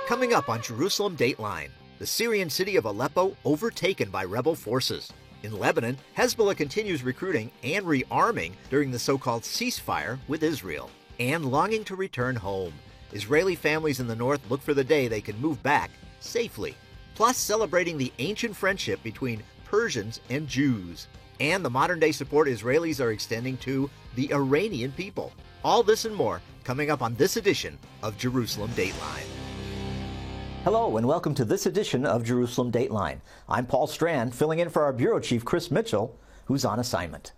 Coming up on Jerusalem Dateline, the Syrian city of Aleppo overtaken by rebel forces. In Lebanon, Hezbollah continues recruiting and rearming during the so-called ceasefire with Israel. And longing to return home, Israeli families in the north look for the day they can move back safely. Plus, celebrating the ancient friendship between Persians and Jews, and the modern-day support Israelis are extending to the Iranian people. All this and more coming up on this edition of Jerusalem Dateline. Hello and welcome to this edition of Jerusalem Dateline. I'm Paul Strand, filling in for our bureau chief Chris Mitchell, who's on assignment.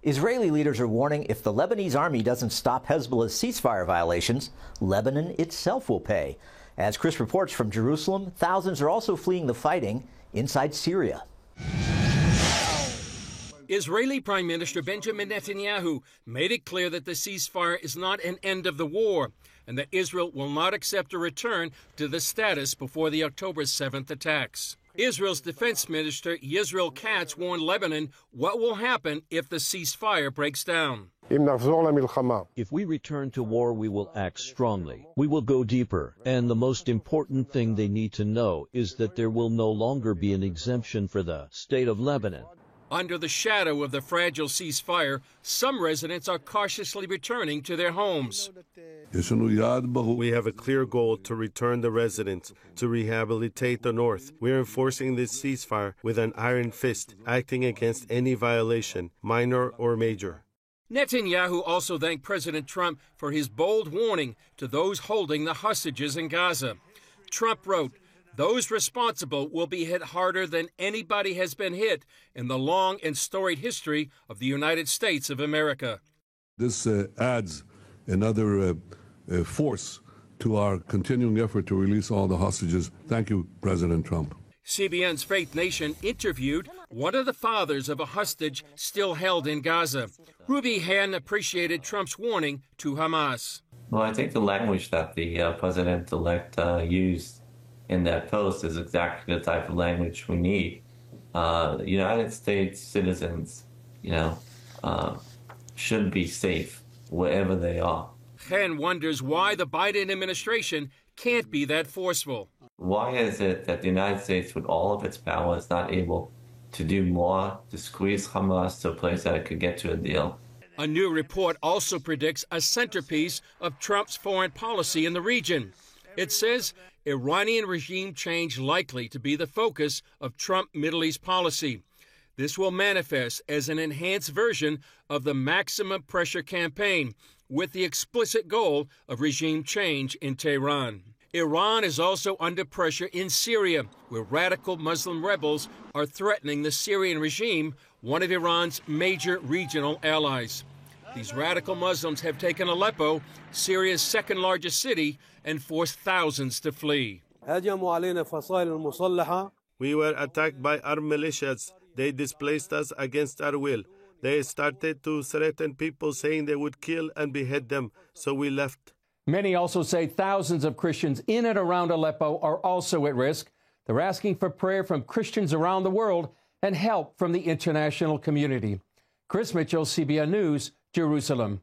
Israeli leaders are warning if the Lebanese army doesn't stop Hezbollah's ceasefire violations, Lebanon itself will pay. As Chris reports from Jerusalem, thousands are also fleeing the fighting inside Syria. Israeli Prime Minister Benjamin Netanyahu made it clear that the ceasefire is not an end of the war and that Israel will not accept a return to the status before the October 7th attacks. Israel's defense minister Yisrael Katz warned Lebanon what will happen if the ceasefire breaks down. If we return to war, we will act strongly. We will go deeper. And the most important thing they need to know is that there will no longer be an exemption for the state of Lebanon. Under the shadow of the fragile ceasefire, some residents are cautiously returning to their homes. We have a clear goal to return the residents, to rehabilitate the North. We are enforcing this ceasefire with an iron fist, acting against any violation, minor or major. Netanyahu also thanked President Trump for his bold warning to those holding the hostages in Gaza. Trump wrote, "Those responsible will be hit harder than anybody has been hit in the long and storied history of the United States of America." This adds another force to our continuing effort to release all the hostages. Thank you, President Trump. CBN's Faith Nation interviewed one of the fathers of a hostage still held in Gaza. Ruby Han appreciated Trump's warning to Hamas. Well, I think the language that the president-elect used in that post is exactly the type of language we need. United States citizens, should be safe wherever they are. Chen wonders why the Biden administration can't be that forceful. Why is it that the United States, with all of its power, is not able to do more to squeeze Hamas to a place that it could get to a deal? A new report also predicts a centerpiece of Trump's foreign policy in the region. It says Iranian regime change likely to be the focus of Trump Middle East policy. This will manifest as an enhanced version of the maximum pressure campaign with the explicit goal of regime change in Tehran. Iran is also under pressure in Syria, where radical Muslim rebels are threatening the Syrian regime, one of Iran's major regional allies. These radical Muslims have taken Aleppo, Syria's second largest city, and forced thousands to flee. We were attacked by armed militias. They displaced us against our will. They started to threaten people, saying they would kill and behead them, so we left. Many also say thousands of Christians in and around Aleppo are also at risk. They're asking for prayer from Christians around the world and help from the international community. Chris Mitchell, CBN News, Jerusalem.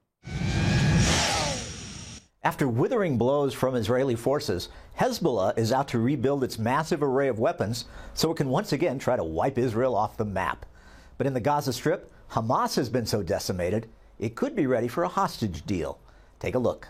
After withering blows from Israeli forces, Hezbollah is out to rebuild its massive array of weapons so it can once again try to wipe Israel off the map. But in the Gaza Strip, Hamas has been so decimated, it could be ready for a hostage deal. Take a look.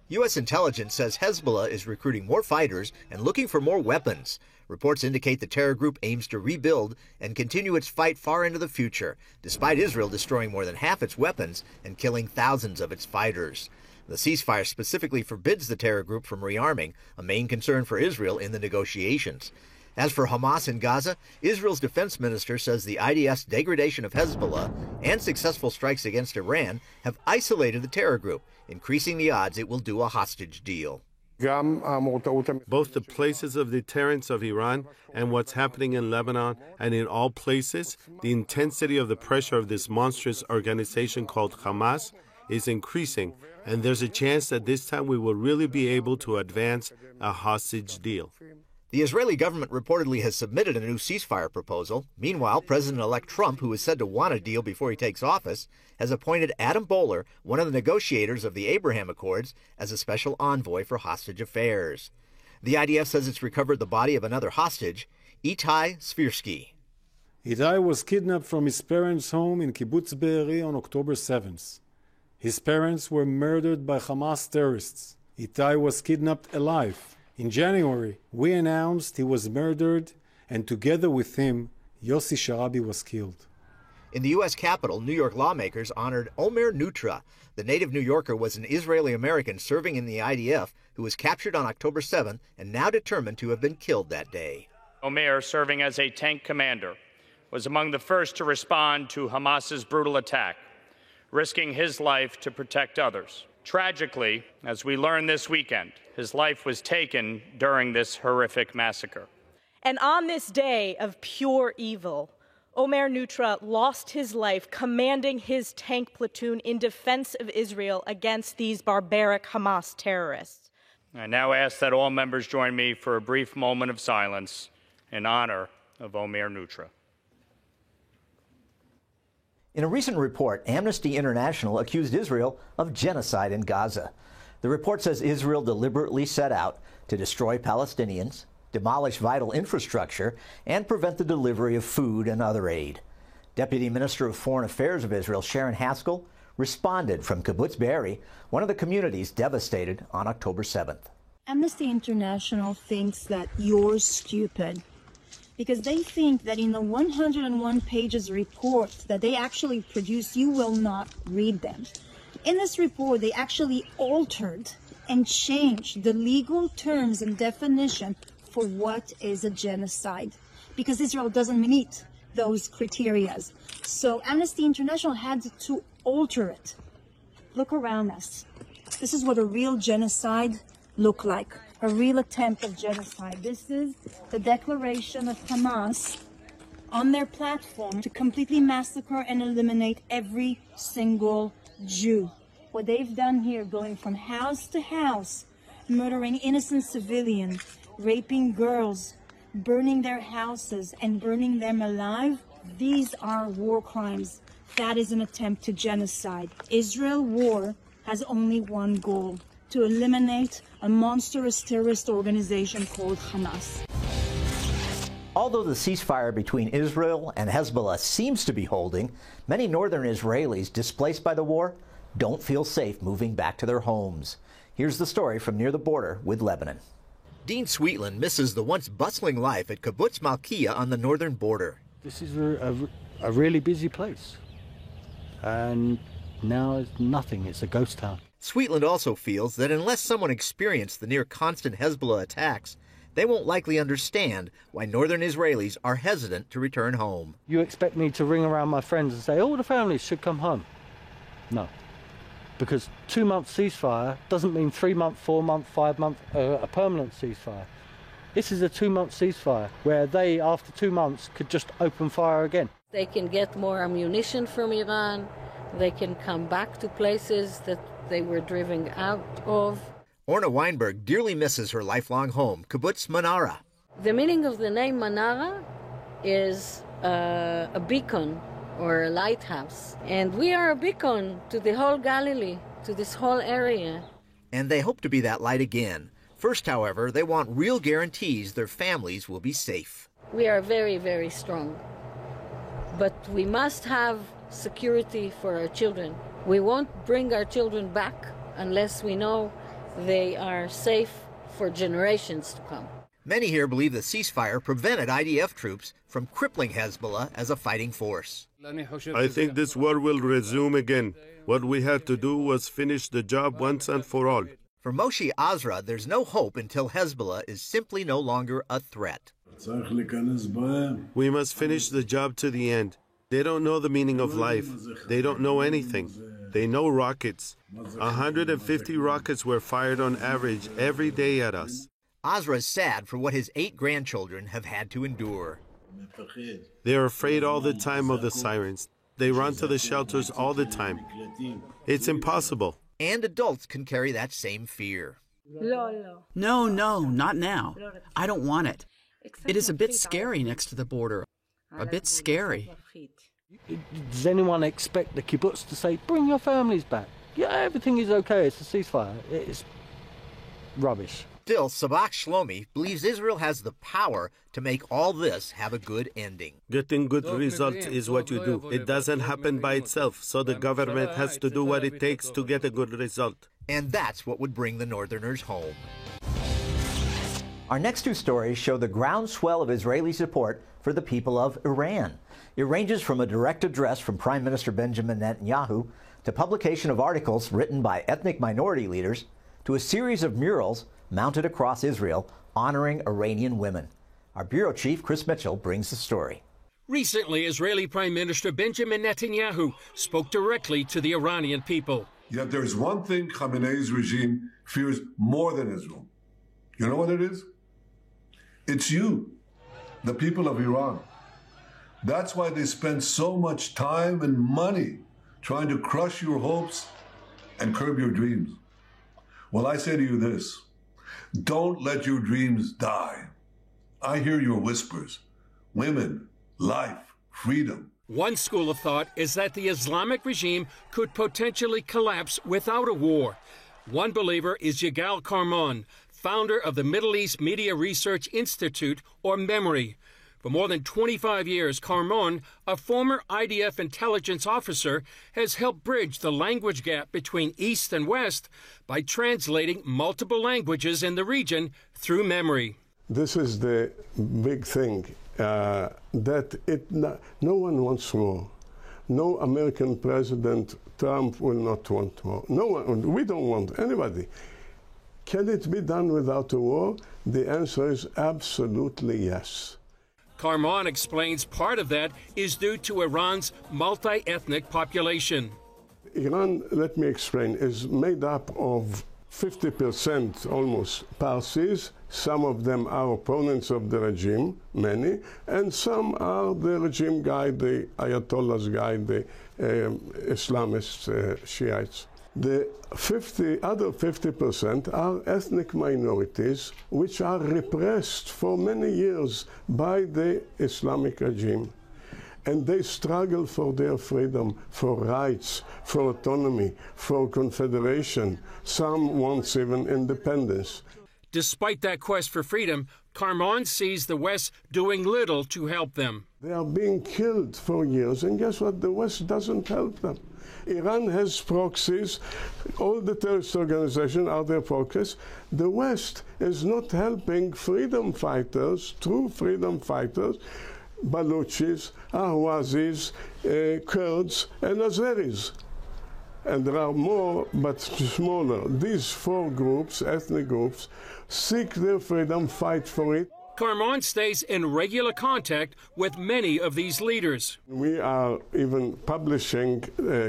U.S. intelligence says Hezbollah is recruiting more fighters and looking for more weapons. Reports indicate the terror group aims to rebuild and continue its fight far into the future, despite Israel destroying more than half its weapons and killing thousands of its fighters. The ceasefire specifically forbids the terror group from rearming, a main concern for Israel in the negotiations. As for Hamas in Gaza, Israel's defense minister says the IDF's degradation of Hezbollah and successful strikes against Iran have isolated the terror group, increasing the odds it will do a hostage deal. Both the places of deterrence of Iran and what's happening in Lebanon, and in all places, the intensity of the pressure of this monstrous organization called Hamas is increasing, and there's a chance that this time we will really be able to advance a hostage deal. The Israeli government reportedly has submitted a new ceasefire proposal. Meanwhile, President-elect Trump, who is said to want a deal before he takes office, has appointed Adam Bowler, one of the negotiators of the Abraham Accords, as a special envoy for hostage affairs. The IDF says it's recovered the body of another hostage, Itai Svirsky. Itai was kidnapped from his parents' home in Kibbutz Be'eri on October 7th. His parents were murdered by Hamas terrorists. Itai was kidnapped alive. In January, we announced he was murdered, and together with him, Yossi Sharabi was killed. In the U.S. Capitol, New York lawmakers honored Omer Nutra. The native New Yorker was an Israeli-American serving in the IDF who was captured on October 7 and now determined to have been killed that day. Omer, serving as a tank commander, was among the first to respond to Hamas's brutal attack, risking his life to protect others. Tragically, as we learned this weekend, his life was taken during this horrific massacre. And on this day of pure evil, Omer Nutra lost his life commanding his tank platoon in defense of Israel against these barbaric Hamas terrorists. I now ask that all members join me for a brief moment of silence in honor of Omer Nutra. In a recent report, Amnesty International accused Israel of genocide in Gaza. The report says Israel deliberately set out to destroy Palestinians, demolish vital infrastructure, and prevent the delivery of food and other aid. Deputy Minister of Foreign Affairs of Israel, Sharon Haskell, responded from Kibbutz Be'eri, one of the communities devastated on October 7th. Amnesty International thinks that you're stupid because they think that in the 101 pages report that they actually produce, you will not read them. In this report, they actually altered and changed the legal terms and definition for what is a genocide, because Israel doesn't meet those criteria. So Amnesty International had to alter it. Look around us. This is what a real genocide look like, a real attempt of genocide. This is the declaration of Hamas on their platform to completely massacre and eliminate every single Jew. What they've done here, going from house to house, murdering innocent civilians, raping girls, burning their houses and burning them alive, these are war crimes. That is an attempt to genocide. Israel war has only one goal: to eliminate a monstrous terrorist organization called Hamas. Although the ceasefire between Israel and Hezbollah seems to be holding, many northern Israelis displaced by the war don't feel safe moving back to their homes. Here's the story from near the border with Lebanon. Dean Sweetland misses the once bustling life at Kibbutz Malkiah on the northern border. This is a really busy place, and now it's nothing. It's a ghost town. Sweetland also feels that unless someone experienced the near-constant Hezbollah attacks, they won't likely understand why northern Israelis are hesitant to return home. You expect me to ring around my friends and say, all the families should come home? No. Because 2-month ceasefire doesn't mean 3-month, 4-month, 5-month, a permanent ceasefire. This is a 2-month ceasefire where they, after 2 months, could just open fire again. They can get more ammunition from Iran. They can come back to places that they were driven out of. Orna Weinberg dearly misses her lifelong home, Kibbutz Manara. The meaning of the name Manara is a beacon or a lighthouse. And we are a beacon to the whole Galilee, to this whole area. And they hope to be that light again. First, however, they want real guarantees their families will be safe. We are very, very strong. But we must have security for our children. We won't bring our children back unless we know they are safe for generations to come. Many here believe the ceasefire prevented IDF troops from crippling Hezbollah as a fighting force. I think this war will resume again. What we had to do was finish the job once and for all. For Moshe Azra, there's no hope until Hezbollah is simply no longer a threat. We must finish the job to the end. They don't know the meaning of life. They don't know anything. They know rockets. 150 rockets were fired on average every day at us. Azra is sad for what his 8 grandchildren have had to endure. They are afraid all the time of the sirens. They run to the shelters all the time. It's impossible. And adults can carry that same fear. No, not now. I don't want it. It is a bit scary next to the border. A bit scary. Does anyone expect the kibbutz to say, bring your families back? Yeah, everything is okay, it's a ceasefire. It's rubbish. Still, Sabak Shlomi believes Israel has the power to make all this have a good ending. Getting good results is what you do. It doesn't happen by itself, so the government has to do what it takes to get a good result. And that's what would bring the Northerners home. Our next two stories show the groundswell of Israeli support for the people of Iran. It ranges from a direct address from Prime Minister Benjamin Netanyahu to publication of articles written by ethnic minority leaders to a series of murals mounted across Israel honoring Iranian women. Our bureau chief, Chris Mitchell, brings the story. Recently, Israeli Prime Minister Benjamin Netanyahu spoke directly to the Iranian people. Yet there's one thing Khamenei's regime fears more than Israel. You know what it is? It's you, the people of Iran. That's why they spend so much time and money trying to crush your hopes and curb your dreams. Well, I say to you this, don't let your dreams die. I hear your whispers. Women, life, freedom. One school of thought is that the Islamic regime could potentially collapse without a war. One believer is Yigal Karman, founder of the Middle East Media Research Institute, or MEMRI. For more than 25 years, Karman, a former IDF intelligence officer, has helped bridge the language gap between East and West by translating multiple languages in the region through MEMRI. This is the big thing, that no one wants war. No American President Trump will not want war. No one, we don't want anybody. Can it be done without a war? The answer is absolutely yes. Karman explains part of that is due to Iran's multi-ethnic population. Iran, let me explain, is made up of 50% almost Parsis. Some of them are opponents of the regime, many, and some are the regime guide, the Ayatollah's guide, the Islamist Shiites. The other 50% are ethnic minorities which are repressed for many years by the Islamic regime. And they struggle for their freedom, for rights, for autonomy, for confederation. Some want even independence. Despite that quest for freedom, Karman sees the West doing little to help them. They are being killed for years, and guess what? The West doesn't help them. Iran has proxies. All the terrorist organizations are their proxies. The West is not helping freedom fighters, true freedom fighters, Baluchis, Ahwazis, Kurds, and Azeris. And there are more, but smaller. These four groups, ethnic groups, seek their freedom, fight for it. Karman stays in regular contact with many of these leaders. We are even publishing,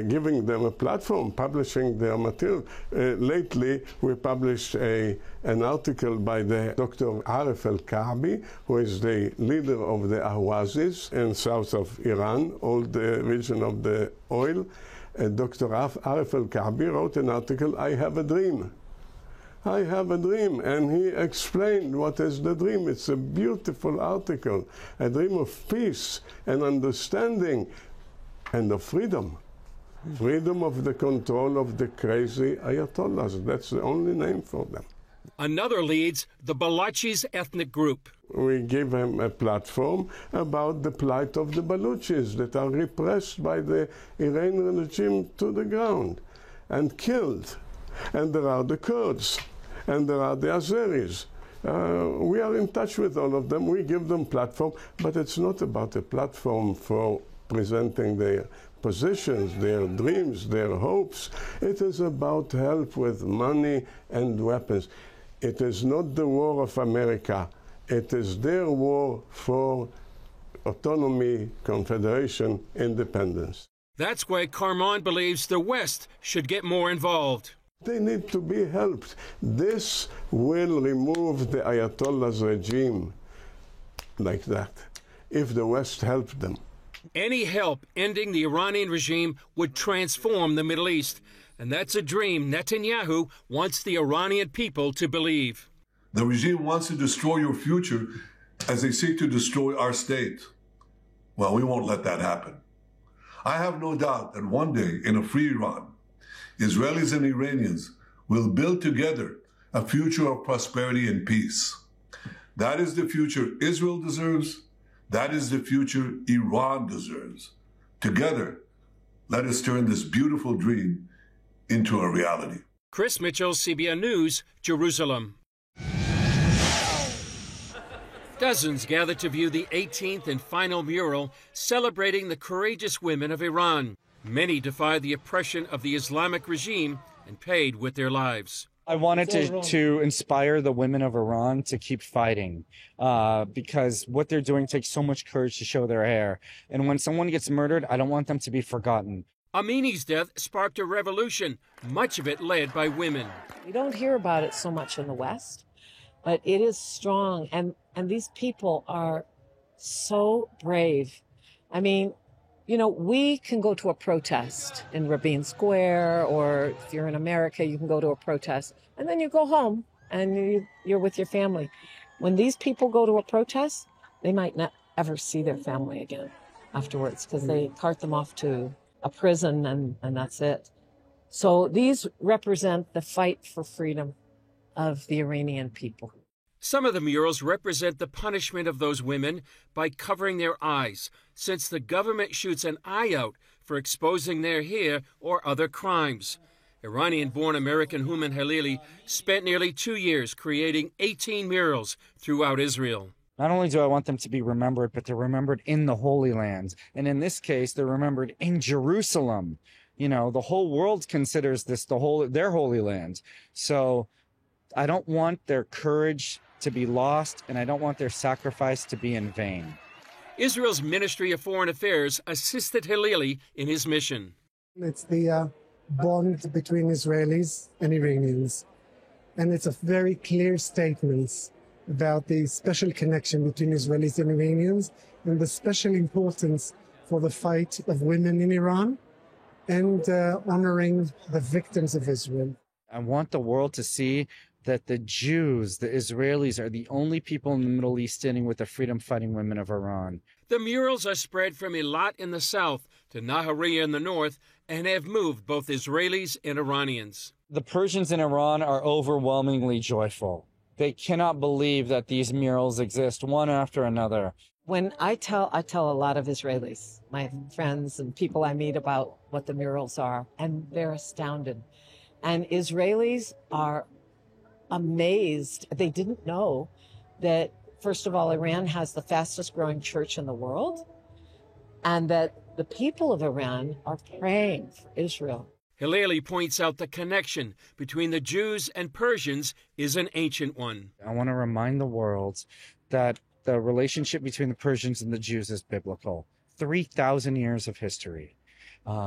giving them a platform, publishing their material. Lately, we published an article by the Dr. Aref El-Ka'bi, who is the leader of the Ahwazis in south of Iran, all the region of the oil. Dr. Aref El-Ka'bi wrote an article, I Have a Dream. I have a dream, and he explained what is the dream. It's a beautiful article, a dream of peace and understanding and of freedom. Freedom of the control of the crazy Ayatollahs. That's the only name for them. Another leads the Baluchis ethnic group. We give him a platform about the plight of the Baluchis that are repressed by the Iranian regime to the ground and killed. And there are the Kurds, and there are the Azeris. We are in touch with all of them. We give them platform, but it's not about a platform for presenting their positions, their dreams, their hopes. It is about help with money and weapons. It is not the war of America. It is their war for autonomy, confederation, independence. That's why Karman believes the West should get more involved. They need to be helped. This will remove the Ayatollah's regime like that, if the West helped them. Any help ending the Iranian regime would transform the Middle East. And that's a dream Netanyahu wants the Iranian people to believe. The regime wants to destroy your future as they seek to destroy our state. Well, we won't let that happen. I have no doubt that one day in a free Iran, Israelis and Iranians will build together a future of prosperity and peace. That is the future Israel deserves. That is the future Iran deserves. Together, let us turn this beautiful dream into a reality. Chris Mitchell, CBN News, Jerusalem. Dozens gathered to view the 18th and final mural celebrating the courageous women of Iran. Many defied the oppression of the Islamic regime and paid with their lives. I wanted to inspire the women of Iran to keep fighting because what they're doing takes so much courage to show their hair. And when someone gets murdered, I don't want them to be forgotten. Amini's death sparked a revolution, much of it led by women. We don't hear about it so much in the West, but it is strong. And these people are so brave. I mean, you know, we can go to a protest in Rabin Square, or if you're in America, you can go to a protest, and then you go home and you're with your family. When these people go to a protest, they might not ever see their family again afterwards because they cart them off to a prison and that's it. So these represent the fight for freedom of the Iranian people. Some of the murals represent the punishment of those women by covering their eyes, since the government shoots an eye out for exposing their hair or other crimes. Iranian-born American Houman Halili spent nearly 2 years creating 18 murals throughout Israel. Not only do I want them to be remembered, but they're remembered in the Holy Land. And in this case, they're remembered in Jerusalem. You know, the whole world considers this their Holy Land. So I don't want their courage to be lost, and I don't want their sacrifice to be in vain. Israel's Ministry of Foreign Affairs assisted Halili in his mission. It's the bond between Israelis and Iranians. And it's a very clear statement about the special connection between Israelis and Iranians and the special importance for the fight of women in Iran and honoring the victims of Israel. I want the world to see that the Jews, the Israelis, are the only people in the Middle East standing with the freedom-fighting women of Iran. The murals are spread from Eilat in the south to Nahariya in the north and have moved both Israelis and Iranians. The Persians in Iran are overwhelmingly joyful. They cannot believe that these murals exist, one after another. When I tell a lot of Israelis, my friends and people I meet, about what the murals are, and they're astounded. And Israelis are amazed. They didn't know that, first of all, Iran has the fastest growing church in the world, and that the people of Iran are praying for Israel. Halili points out the connection between the Jews and Persians is an ancient one. I want to remind the world that the relationship between the Persians and the Jews is biblical. 3,000 years of history,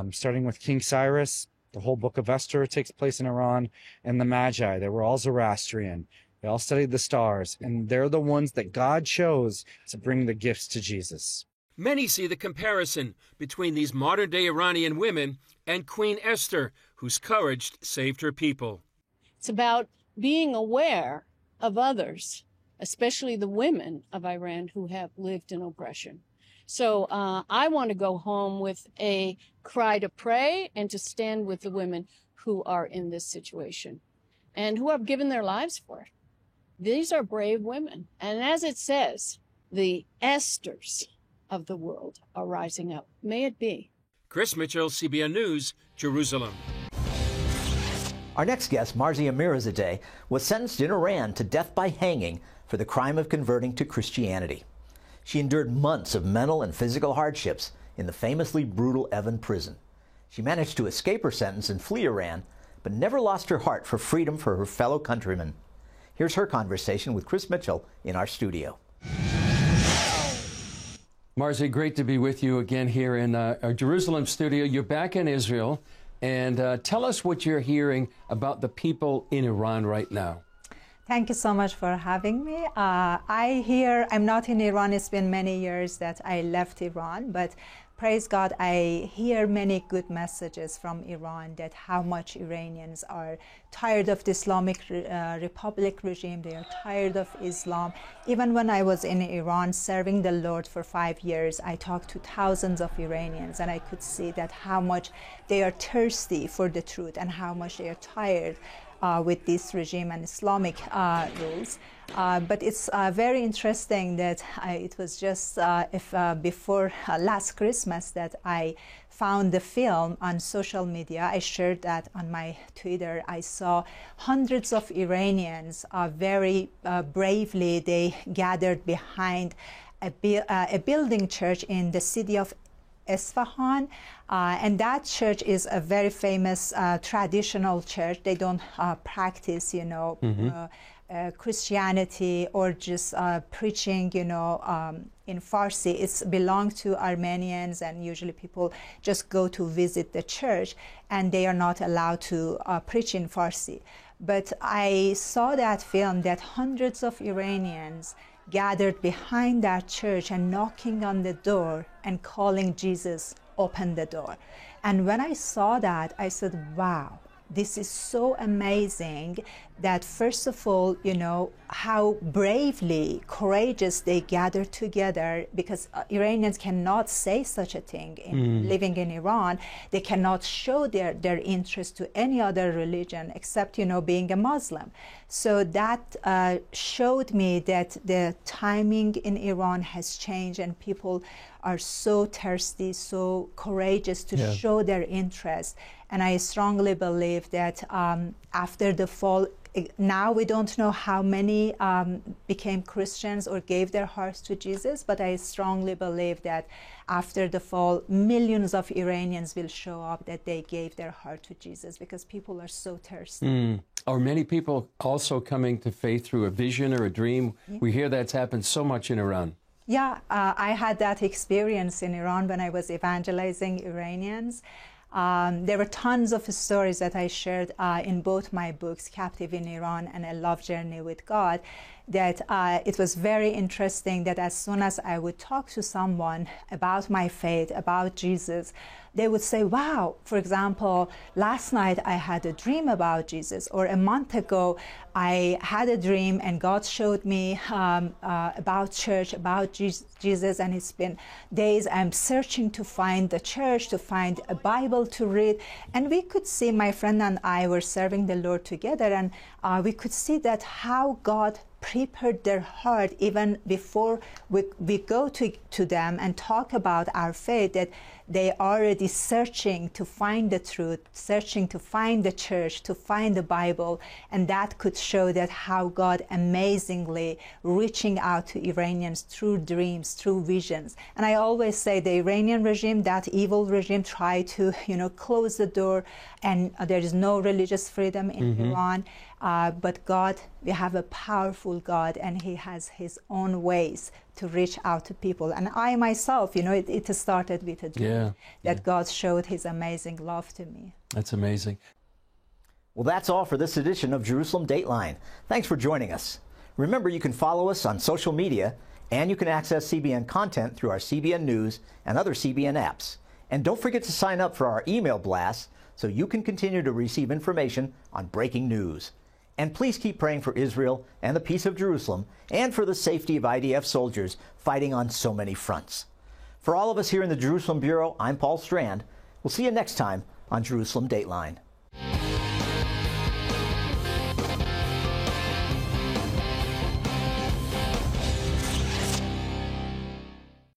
starting with King Cyrus. The whole book of Esther takes place in Iran, and the Magi, they were all Zoroastrian. They all studied the stars, and they're the ones that God chose to bring the gifts to Jesus. Many see the comparison between these modern-day Iranian women and Queen Esther, whose courage saved her people. It's about being aware of others, especially the women of Iran who have lived in oppression. So I want to go home with a cry to pray and to stand with the women who are in this situation and who have given their lives for it. These are brave women. And as it says, the Esthers of the world are rising up. May it be. Chris Mitchell, CBN News, Jerusalem. Our next guest, Marzia Mirazadeh, was sentenced in Iran to death by hanging for the crime of converting to Christianity. She endured months of mental and physical hardships in the famously brutal Evin prison. She managed to escape her sentence and flee Iran, but never lost her heart for freedom for her fellow countrymen. Here's her conversation with Chris Mitchell in our studio. Marzia, great to be with you again here in our Jerusalem studio. You're back in Israel, and tell us what you're hearing about the people in Iran right now. Thank you so much for having me. I'm not in Iran. It's been many years that I left Iran, but praise God, I hear many good messages from Iran that how much Iranians are tired of the Islamic Republic regime. They are tired of Islam. Even when I was in Iran serving the Lord for 5 years, I talked to thousands of Iranians, and I could see that how much they are thirsty for the truth and how much they are tired with this regime and Islamic rules. But it's very interesting that it was just before last Christmas that I found the film on social media. I shared that on my Twitter. I saw hundreds of Iranians very bravely, they gathered behind a building church in the city of Isfahan, and that church is a very famous traditional church. They don't practice, Christianity or just preaching, in Farsi. It's belongs to Armenians, and usually people just go to visit the church, and they are not allowed to preach in Farsi. But I saw that film that hundreds of Iranians gathered behind that church and knocking on the door and calling Jesus, open the door. And when I saw that, I said, wow, this is so amazing that, first of all, how bravely, courageous they gathered together, because Iranians cannot say such a thing living in Iran. They cannot show their interest to any other religion except, being a Muslim. So that showed me that the timing in Iran has changed, and people are so thirsty, so courageous to show their interest. And I strongly believe that after the fall, now we don't know how many became Christians or gave their hearts to Jesus, but I strongly believe that after the fall, millions of Iranians will show up that they gave their heart to Jesus, because people are so thirsty. Are many people also coming to faith through a vision or a dream? Yeah. We hear that's happened so much in Iran. Yeah, I had that experience in Iran when I was evangelizing Iranians. There were tons of stories that I shared in both my books, Captive in Iran and A Love Journey with God, that it was very interesting that as soon as I would talk to someone about my faith, about Jesus, they would say, wow, for example, last night I had a dream about Jesus, or a month ago I had a dream and God showed me about church, about Jesus, and it's been days I'm searching to find the church, to find a Bible to read. And we could see, my friend and I were serving the Lord together, and we could see that how God prepared their heart even before we go to them and talk about our faith, that they are already searching to find the truth, searching to find the church, to find the Bible, and that could show that how God amazingly reaching out to Iranians through dreams, through visions. And I always say the Iranian regime, that evil regime, tried to close the door, and there is no religious freedom in Iran. But God, we have a powerful God, and He has His own ways to reach out to people. And I myself, it started with a dream that God showed His amazing love to me. That's amazing. Well, that's all for this edition of Jerusalem Dateline. Thanks for joining us. Remember, you can follow us on social media, and you can access CBN content through our CBN News and other CBN apps. And don't forget to sign up for our email blasts so you can continue to receive information on breaking news. And please keep praying for Israel and the peace of Jerusalem, and for the safety of IDF soldiers fighting on so many fronts. For all of us here in the Jerusalem Bureau, I'm Paul Strand. We'll see you next time on Jerusalem Dateline.